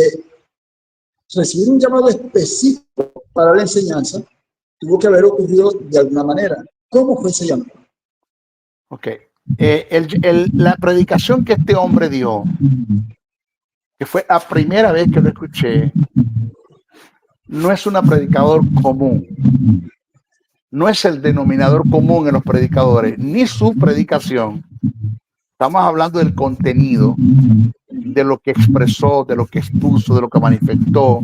recibir un llamado específico para la enseñanza tuvo que haber ocurrido de alguna manera. ¿Cómo fue ese llamado? Ok. La predicación que este hombre dio, que fue la primera vez que lo escuché, no es un predicador común. No es el denominador común en los predicadores, ni su predicación. Estamos hablando del contenido, de lo que expresó, de lo que expuso, de lo que manifestó,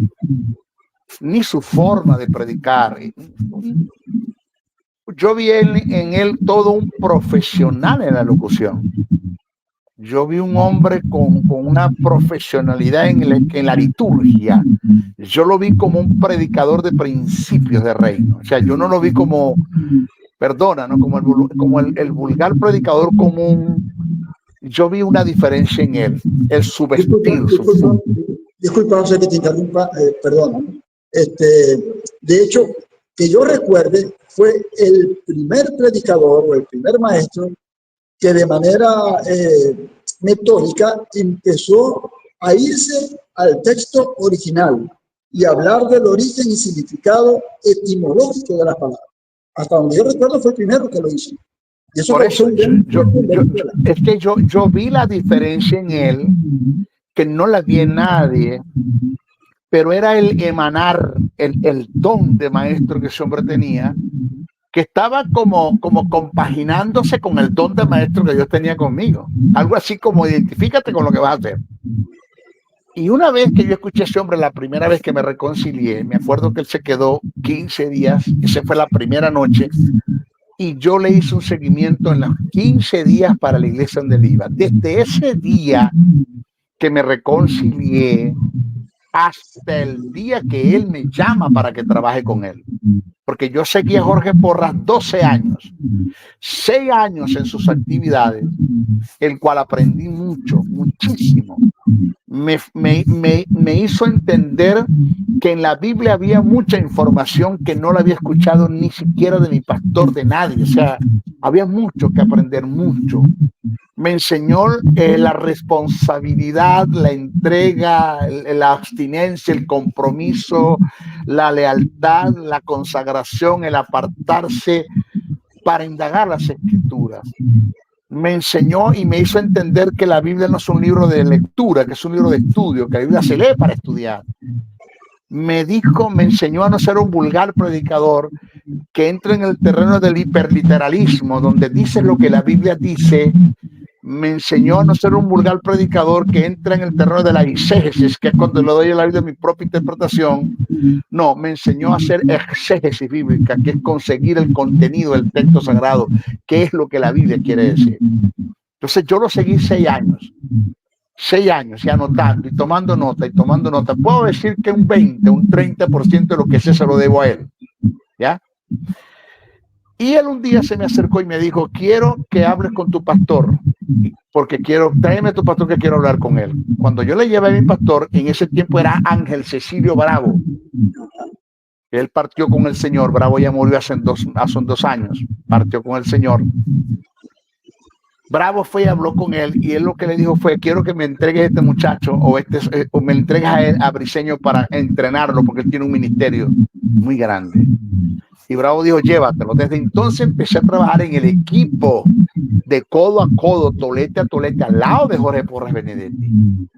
ni su forma de predicar. Yo vi en él todo un profesional en la locución. Yo vi un hombre con una profesionalidad en la liturgia. Yo lo vi como un predicador de principios de reino. O sea, yo no lo vi como, perdona, ¿no? como el vulgar predicador común. Yo vi una diferencia en él, su vestir. Disculpa, no sé que te interrumpa, perdona. De hecho, que yo recuerde, fue el primer predicador o el primer maestro que de manera metódica empezó a irse al texto original y hablar del origen y significado etimológico de las palabras. Hasta donde yo recuerdo fue el primero que lo hizo. Y eso por eso es que yo vi la diferencia en él, que no la vi en nadie, pero era el emanar, el don de maestro que ese hombre tenía, que estaba como compaginándose con el don de maestro que Dios tenía conmigo. Algo así como identifícate con lo que vas a hacer. Y una vez que yo escuché a ese hombre, la primera vez que me reconcilié, me acuerdo que él se quedó 15 días, esa fue la primera noche, y yo le hice un seguimiento en los 15 días para la iglesia donde él iba. Desde ese día que me reconcilié hasta el día que él me llama para que trabaje con él. Porque yo seguí a Jorge Porras 12 años, 6 años en sus actividades, el cual aprendí muchísimo. Me hizo entender que en la Biblia había mucha información que no la había escuchado ni siquiera de mi pastor, de nadie. O sea, había mucho que aprender, mucho. Me enseñó la responsabilidad, la entrega, la abstinencia, el compromiso, la lealtad, la consagración, el apartarse para indagar las escrituras. Me enseñó y me hizo entender que la Biblia no es un libro de lectura, que es un libro de estudio, que la Biblia se lee para estudiar. Me enseñó a no ser un vulgar predicador que entra en el terreno del hiperliteralismo, donde dice lo que la Biblia dice. Me enseñó a no ser un vulgar predicador que entra en el terreno de la exégesis, que es cuando le doy a la Biblia mi propia interpretación. No, me enseñó a hacer exégesis bíblica, que es conseguir el contenido del texto sagrado, que es lo que la Biblia quiere decir. Entonces yo lo seguí 6 años. 6 años y anotando y tomando nota. Puedo decir que un 20, un 30% de lo que sé se lo debo a él. ¿Ya? Y él un día se me acercó y me dijo, quiero que hables con tu pastor, porque tráeme a tu pastor que quiero hablar con él. Cuando yo le llevé a mi pastor, en ese tiempo era Ángel Cecilio Bravo. Él partió con el Señor. Bravo ya murió hace 2 años. Partió con el Señor. Bravo fue y habló con él, y él lo que le dijo fue, quiero que me entregues a este muchacho o me entregues a Briceño para entrenarlo, porque él tiene un ministerio muy grande. Y Bravo dijo, llévatelo. Desde entonces empecé a trabajar en el equipo de codo a codo, tolete a tolete, al lado de Jorge Porras Benedetti.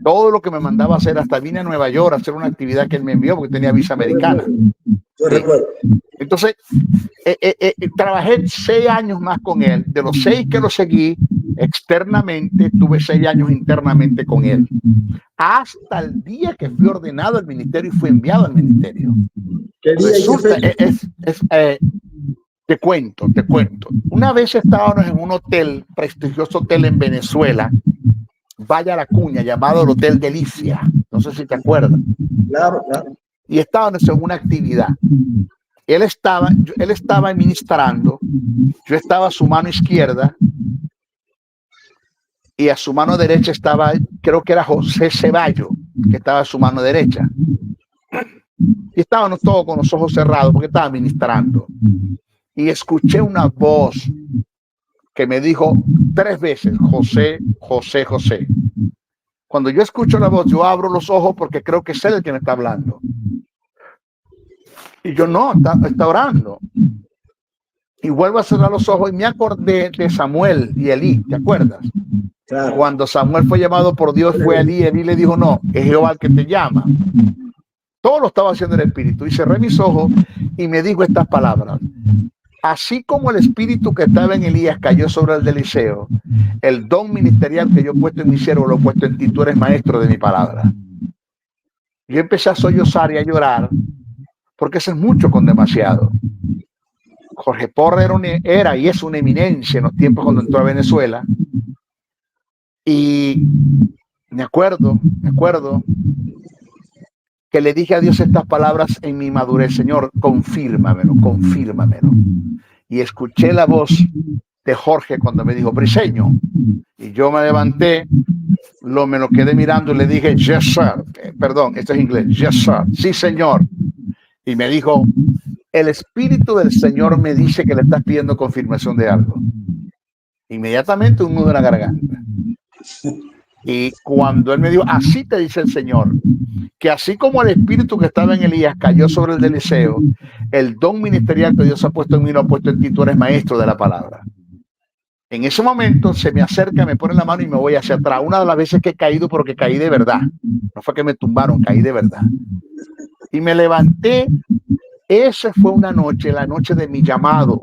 Todo lo que me mandaba a hacer, hasta vine a Nueva York a hacer una actividad que él me envió porque tenía visa americana. Yo recuerdo. Entonces, trabajé 6 años más con él. De los 6 que lo seguí externamente, tuve 6 años internamente con él. Hasta el día que fui ordenado al ministerio y fui enviado al ministerio. Resulta, te cuento. Una vez estábamos en un hotel, prestigioso hotel en Venezuela, Vaya la Cuña, llamado el Hotel Delicia. No sé si te acuerdas. Claro. Y estábamos en una actividad. Él estaba ministrando, yo estaba a su mano izquierda y a su mano derecha estaba, creo que era José Ceballo, que estaba a su mano derecha. Y estábamos todos con los ojos cerrados porque estaba ministrando. Y escuché una voz que me dijo 3 veces, José, José, José. Cuando yo escucho la voz, yo abro los ojos porque creo que es él el que me está hablando. Y yo no, está orando. Y vuelvo a cerrar los ojos y me acordé de Samuel y Elí, ¿te acuerdas? Claro. Cuando Samuel fue llamado por Dios, fue a Elí, y Elí le dijo, no, es Jehová el que te llama. Todo lo estaba haciendo el Espíritu. Y cerré mis ojos y me dijo estas palabras. Así como el espíritu que estaba en Elías cayó sobre el de Eliseo, el don ministerial que yo he puesto en mi siervo lo he puesto en ti, tú eres maestro de mi palabra. Yo empecé a sollozar y a llorar, porque eso es mucho con demasiado. Jorge Porras era y es una eminencia en los tiempos cuando entró a Venezuela. Y me acuerdo que le dije a Dios estas palabras en mi madurez, Señor, confírmamelo. Y escuché la voz de Jorge cuando me dijo, Briceño. Y yo me levanté, me lo quedé mirando y le dije, yes, sir. Perdón, esto es inglés, yes, sir. Sí, señor. Y me dijo, el Espíritu del Señor me dice que le estás pidiendo confirmación de algo. Inmediatamente un nudo en la garganta. Y cuando él me dijo, así te dice el Señor, que así como el espíritu que estaba en Elías cayó sobre el de Eliseo, el don ministerial que Dios ha puesto en mí lo ha puesto en ti, tú eres maestro de la palabra. En ese momento se me acerca, me pone la mano y me voy hacia atrás. Una de las veces que he caído, porque caí de verdad. No fue que me tumbaron, caí de verdad. Y me levanté. Esa fue una noche, la noche de mi llamado.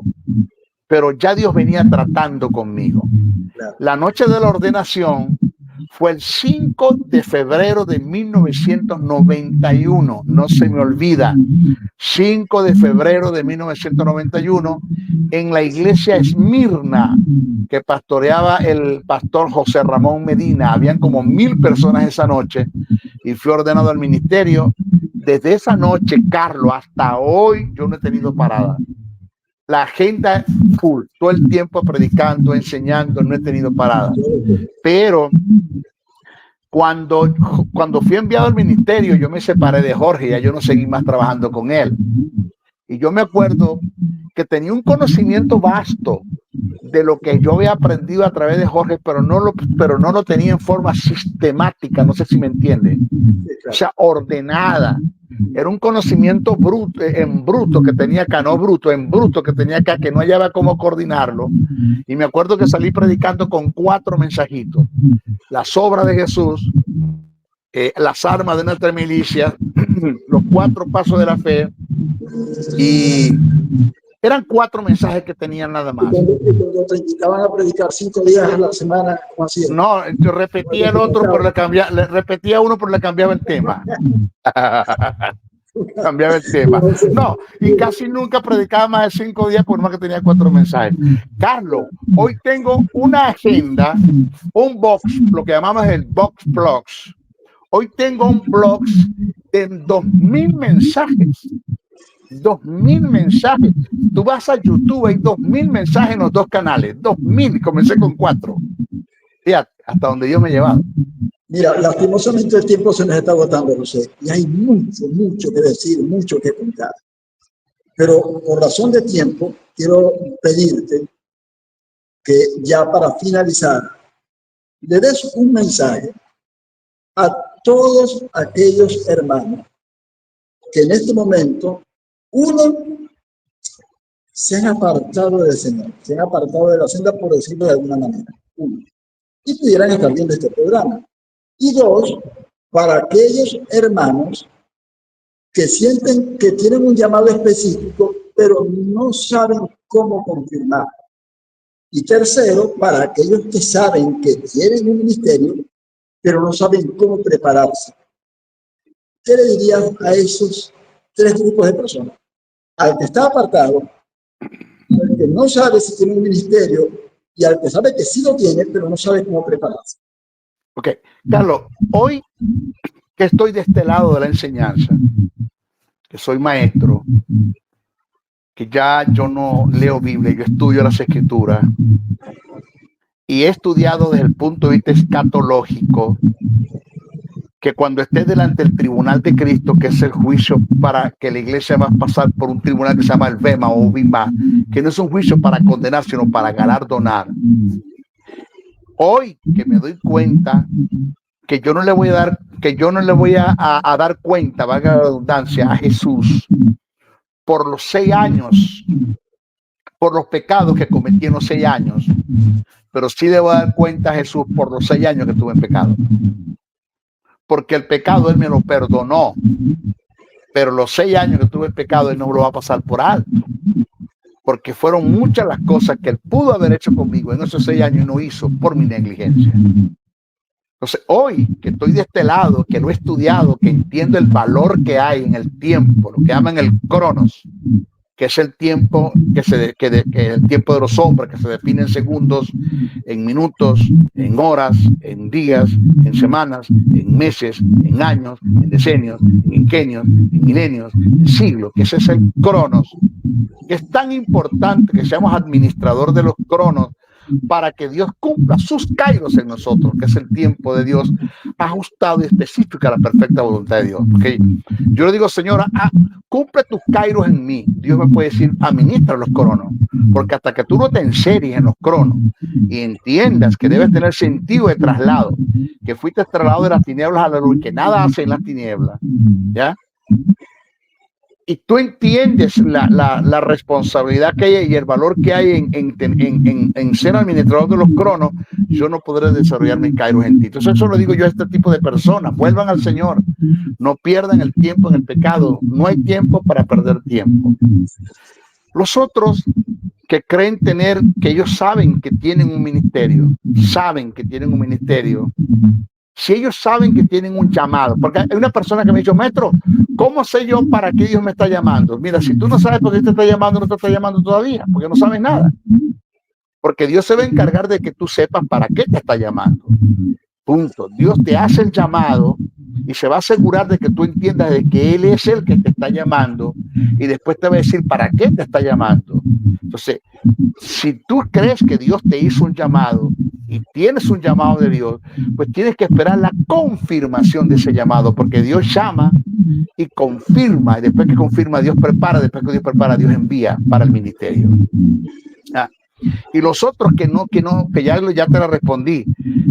Pero ya Dios venía tratando conmigo. La noche de la ordenación fue el 5 de febrero de 1991. No se me olvida. 5 de febrero de 1991 en la iglesia Esmirna que pastoreaba el pastor José Ramón Medina. Habían como 1000 personas esa noche y fui ordenado al ministerio. Desde esa noche, Carlos, hasta hoy yo no he tenido parada. La agenda full, todo el tiempo predicando, enseñando, no he tenido parada. Pero cuando fui enviado al ministerio, yo me separé de Jorge, ya yo no seguí más trabajando con él. Y yo me acuerdo que tenía un conocimiento vasto de lo que yo había aprendido a través de Jorge, pero no lo tenía en forma sistemática, no sé si me entiende. O sea, ordenada. Era un conocimiento en bruto que tenía acá, no bruto, en bruto que tenía acá, que no hallaba cómo coordinarlo. Y me acuerdo que salí predicando con 4 mensajitos. Las obras de Jesús, las armas de nuestra milicia, los 4 pasos de la fe, y eran 4 mensajes que tenían nada más. Cuando te invitaban a predicar 5 días a la semana, ¿cómo hacía? No, yo repetía el otro, pero le repetía uno, pero le cambiaba el tema. Cambiaba el tema. No, y casi nunca predicaba más de 5 días, por más que tenía 4 mensajes. Carlos, hoy tengo una agenda, un box, lo que llamamos el box blogs. Hoy tengo un blog de 2000 mensajes. 2000 mensajes. Tú vas a YouTube, hay 2000 mensajes en los 2 canales. 2000, comencé con 4. Fíjate, hasta donde Dios me ha llevado. Mira, lastimosamente el tiempo se nos está agotando, José, y hay mucho que decir, mucho que contar. Pero por razón de tiempo, quiero pedirte que ya para finalizar, le des un mensaje a todos aquellos hermanos que en este momento, uno, se han apartado del Señor, se han apartado de la senda, por decirlo de alguna manera. Uno, y pudieran estar viendo este programa. Y dos, para aquellos hermanos que sienten que tienen un llamado específico, pero no saben cómo confirmar. Y tercero, para aquellos que saben que tienen un ministerio, pero no saben cómo prepararse. ¿Qué le dirías a esos tres grupos de personas? Al que está apartado, al que no sabe si tiene un ministerio y al que sabe que sí lo tiene, pero no sabe cómo prepararse. Ok, Carlos, hoy que estoy de este lado de la enseñanza, que soy maestro, que ya yo no leo Biblia, yo estudio las Escrituras y he estudiado desde el punto de vista escatológico que cuando esté delante del tribunal de Cristo, que es el juicio para que la iglesia va a pasar por un tribunal que se llama el Bema o Bima, que no es un juicio para condenar, sino para galardonar. Hoy que me doy cuenta que yo no le voy a dar cuenta, valga la redundancia, a Jesús por los 6 años, por los pecados que cometí en los 6 años, pero sí le voy a dar cuenta a Jesús por los 6 años que tuve en pecado. Porque el pecado Él me lo perdonó, pero los 6 años que tuve en pecado Él no me lo va a pasar por alto, porque fueron muchas las cosas que Él pudo haber hecho conmigo en esos 6 años y no hizo por mi negligencia. Entonces, hoy que estoy de este lado, que lo he estudiado, que entiendo el valor que hay en el tiempo, lo que llaman el cronos, que es el tiempo que el tiempo de los hombres, que se define en segundos, en minutos, en horas, en días, en semanas, en meses, en años, en decenios, en quinquenios, en milenios, en siglos, que ese es el cronos, que es tan importante que seamos administrador de los cronos para que Dios cumpla sus kairos en nosotros, que es el tiempo de Dios ajustado y específico a la perfecta voluntad de Dios. Porque yo le digo, Señora, cumple tus kairos en mí. Dios me puede decir, administra los cronos, porque hasta que tú no te enseries en los cronos y entiendas que debes tener sentido de traslado, que fuiste trasladado de las tinieblas a la luz, que nada hace en las tinieblas, ¿ya? Y tú entiendes la responsabilidad que hay y el valor que hay en ser administrador de los cronos, yo no podré desarrollar mis kairos en ti. Entonces eso lo digo yo a este tipo de personas: vuelvan al Señor, no pierdan el tiempo en el pecado, no hay tiempo para perder tiempo. Los otros que creen que ellos saben que tienen un ministerio, si ellos saben que tienen un llamado, porque hay una persona que me ha dicho, maestro, ¿cómo sé yo para qué Dios me está llamando? Mira, si tú no sabes por qué te está llamando, no te está llamando todavía, porque no sabes nada. Porque Dios se va a encargar de que tú sepas para qué te está llamando. Punto. Dios te hace el llamado y se va a asegurar de que tú entiendas de que Él es el que te está llamando y después te va a decir para qué te está llamando. Entonces, si tú crees que Dios te hizo un llamado y tienes un llamado de Dios, pues tienes que esperar la confirmación de ese llamado, porque Dios llama y confirma, y después que confirma, Dios prepara, después que Dios prepara, Dios envía para el ministerio. Y los otros que ya te la respondí,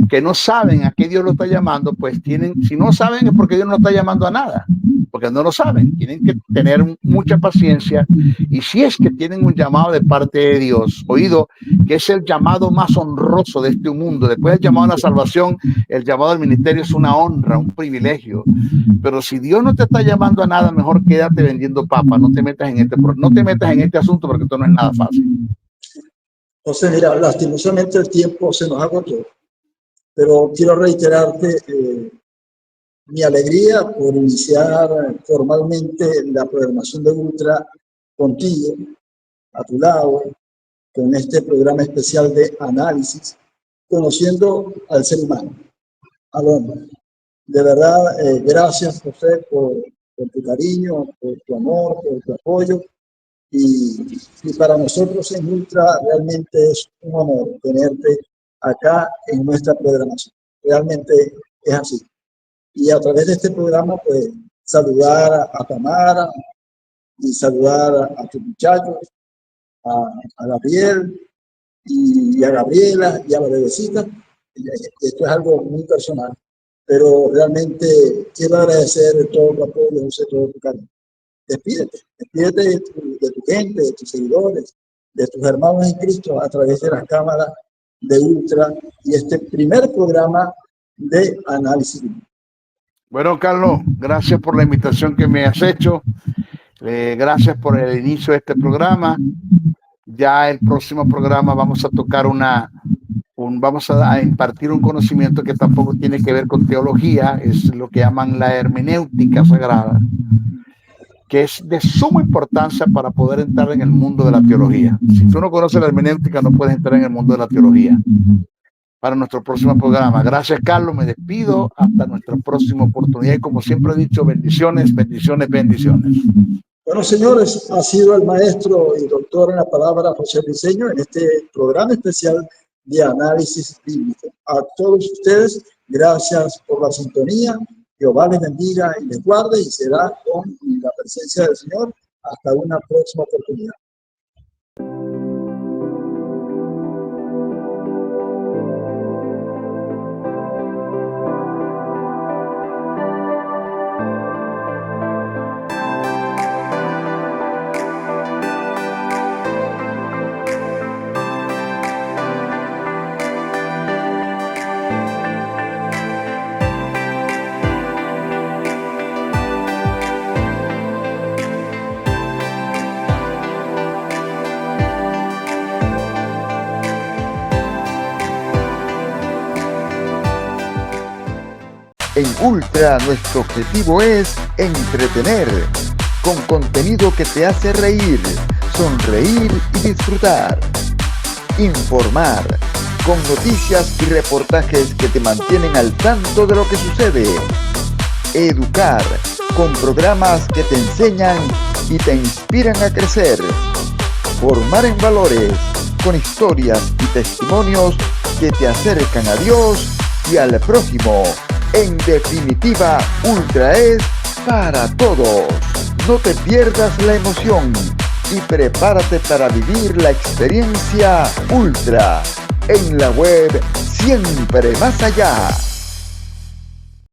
que no saben a qué Dios lo está llamando, pues si no saben es porque Dios no está llamando a nada, porque no lo saben. Tienen que tener mucha paciencia, y si es que tienen un llamado de parte de Dios, oído, que es el llamado más honroso de este mundo, después del llamado a la salvación, el llamado al ministerio es una honra, un privilegio. Pero si Dios no te está llamando a nada, mejor quédate vendiendo papas, no te metas en este asunto, porque esto no es nada fácil. José, mira, lastimosamente el tiempo se nos agotó, pero quiero reiterarte mi alegría por iniciar formalmente la programación de Ultra contigo, a tu lado, con este programa especial de análisis, conociendo al ser humano, al hombre. De verdad, gracias, José, por tu cariño, por tu amor, por tu apoyo. Y para nosotros en Ultra realmente es un honor tenerte acá en nuestra programación. Realmente es así. Y a través de este programa, pues, saludar a Tamara y saludar a tus muchachos, a Gabriel y a Gabriela y a la bebecita. Esto es algo muy personal, pero realmente quiero agradecer todo tu apoyo, José, todo tu cariño. despídete de tu gente, de tus seguidores, de tus hermanos en Cristo a través de las cámaras de Ultra y este primer programa de análisis. Bueno, Carlos, gracias por la invitación que me has hecho. Gracias por el inicio de este programa. Ya el próximo programa vamos a tocar vamos a impartir un conocimiento que tampoco tiene que ver con teología, es lo que llaman la hermenéutica sagrada, que es de suma importancia para poder entrar en el mundo de la teología. Si tú no conoces la hermenéutica, no puedes entrar en el mundo de la teología. Para nuestro próximo programa. Gracias, Carlos. Me despido hasta nuestra próxima oportunidad. Y como siempre he dicho, bendiciones, bendiciones, bendiciones. Bueno, señores, ha sido el maestro y doctor en la palabra José Briceño en este programa especial de análisis bíblico. A todos ustedes, gracias por la sintonía. Jehová les bendiga y les guarde y será con la presencia del Señor hasta una próxima oportunidad. En Ultra nuestro objetivo es entretener, con contenido que te hace reír, sonreír y disfrutar. Informar, con noticias y reportajes que te mantienen al tanto de lo que sucede. Educar, con programas que te enseñan y te inspiran a crecer. Formar en valores, con historias y testimonios que te acercan a Dios y al prójimo. En definitiva, Ultra es para todos. No te pierdas la emoción y prepárate para vivir la experiencia Ultra en la web Siempre Más Allá.